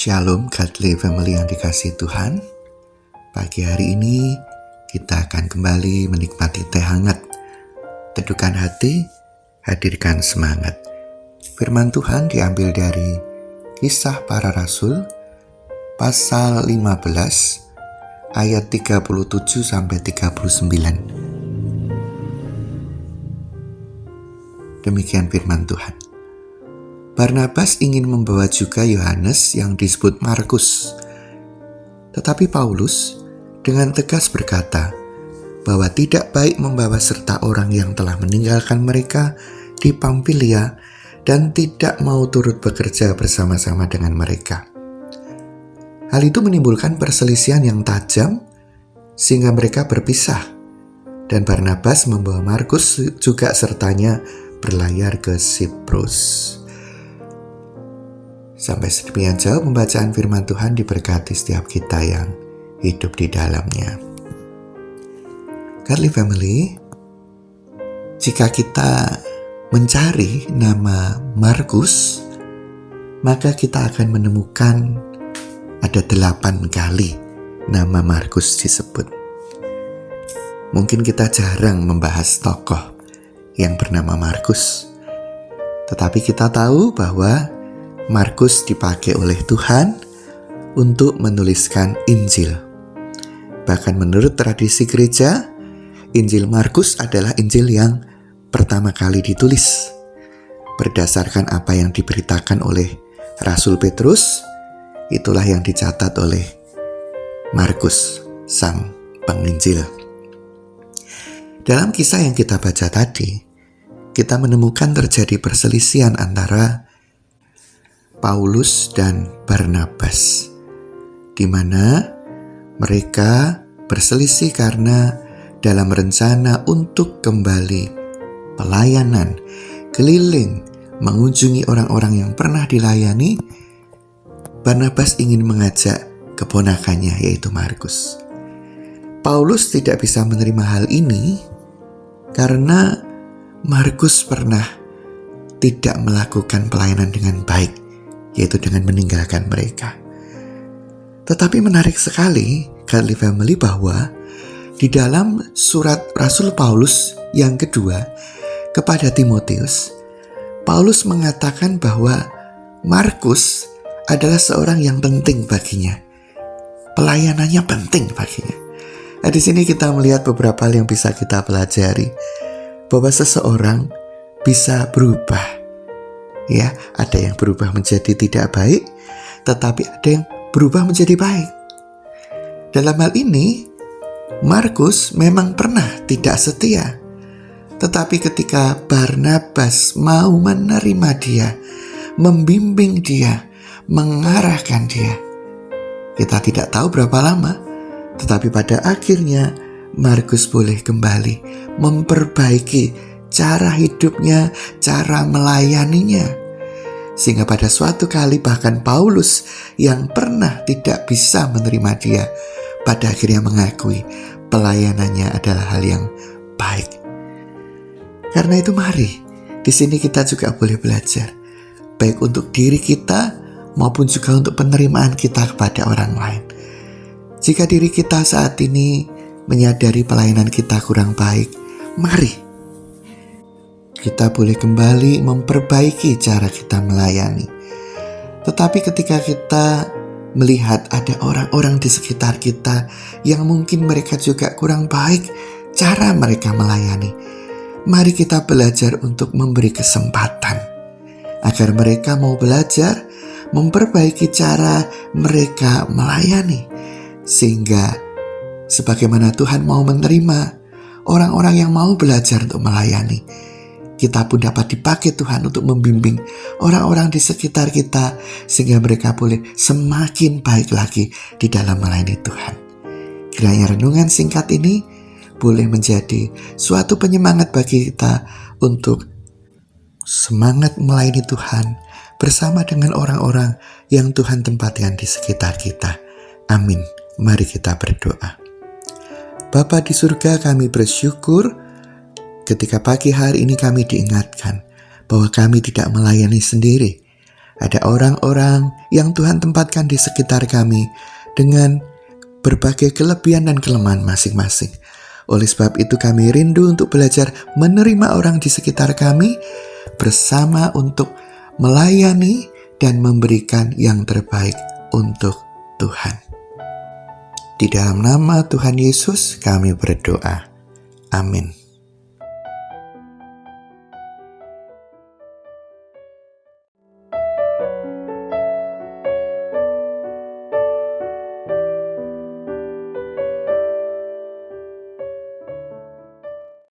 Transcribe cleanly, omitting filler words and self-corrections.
Shalom Godly Family yang dikasihi Tuhan. Pagi hari ini kita akan kembali menikmati teh hangat. Teduhkan hati, hadirkan semangat. Firman Tuhan diambil dari Kisah Para Rasul pasal 15 ayat 37-39. Demikian firman Tuhan. Barnabas ingin membawa juga Yohanes yang disebut Markus. Tetapi Paulus dengan tegas berkata bahwa tidak baik membawa serta orang yang telah meninggalkan mereka di Pamfilia dan tidak mau turut bekerja bersama-sama dengan mereka. Hal itu menimbulkan perselisihan yang tajam sehingga mereka berpisah. Dan Barnabas membawa Markus juga sertanya berlayar ke Siprus. Sampai sedemikian jauh pembacaan firman Tuhan, diberkati setiap kita yang hidup di dalamnya. Godly Family, jika kita mencari nama Markus, maka kita akan menemukan ada 8 kali nama Markus disebut. Mungkin kita jarang membahas tokoh yang bernama Markus, tetapi kita tahu bahwa Markus dipakai oleh Tuhan untuk menuliskan Injil. Bahkan menurut tradisi gereja, Injil Markus adalah Injil yang pertama kali ditulis. Berdasarkan apa yang diberitakan oleh Rasul Petrus, itulah yang dicatat oleh Markus, sang penginjil. Dalam kisah yang kita baca tadi, kita menemukan terjadi perselisihan antara Paulus dan Barnabas, di mana mereka berselisih karena dalam rencana untuk kembali pelayanan keliling mengunjungi orang-orang yang pernah dilayani, Barnabas ingin mengajak keponakannya yaitu Markus. Paulus tidak bisa menerima hal ini karena Markus pernah tidak melakukan pelayanan dengan baik, yaitu dengan meninggalkan mereka. Tetapi menarik sekali, Godly Family, bahwa di dalam surat Rasul Paulus yang kedua kepada Timotius, Paulus mengatakan bahwa Markus adalah seorang yang penting baginya. Pelayanannya penting baginya. Nah, di sini kita melihat beberapa hal yang bisa kita pelajari, bahwa seseorang bisa berubah. Ya, ada yang berubah menjadi tidak baik, tetapi ada yang berubah menjadi baik. Dalam hal ini, Markus memang pernah tidak setia. Tetapi ketika Barnabas mau menerima dia, membimbing dia, mengarahkan dia, kita tidak tahu berapa lama, tetapi pada akhirnya Markus boleh kembali memperbaiki cara hidupnya, cara melayaninya. Sehingga pada suatu kali bahkan Paulus yang pernah tidak bisa menerima dia, pada akhirnya mengakui pelayanannya adalah hal yang baik. Karena itu mari, di sini kita juga boleh belajar, baik untuk diri kita maupun juga untuk penerimaan kita kepada orang lain. Jika diri kita saat ini menyadari pelayanan kita kurang baik, mari kita boleh kembali memperbaiki cara kita melayani. Tetapi ketika kita melihat ada orang-orang di sekitar kita yang mungkin mereka juga kurang baik cara mereka melayani, mari kita belajar untuk memberi kesempatan agar mereka mau belajar memperbaiki cara mereka melayani, sehingga sebagaimana Tuhan mau menerima orang-orang yang mau belajar untuk melayani, kita pun dapat dipakai Tuhan untuk membimbing orang-orang di sekitar kita sehingga mereka boleh semakin baik lagi di dalam melayani Tuhan. Kiranya renungan singkat ini boleh menjadi suatu penyemangat bagi kita untuk semangat melayani Tuhan bersama dengan orang-orang yang Tuhan tempatkan di sekitar kita. Amin. Mari kita berdoa. Bapa di surga, kami bersyukur ketika pagi hari ini kami diingatkan bahwa kami tidak melayani sendiri, Ada orang-orang yang Tuhan tempatkan di sekitar kami dengan berbagai kelebihan dan kelemahan masing-masing. Oleh sebab itu kami rindu untuk belajar menerima orang di sekitar kami bersama untuk melayani dan memberikan yang terbaik untuk Tuhan. Di dalam nama Tuhan Yesus kami berdoa. Amin.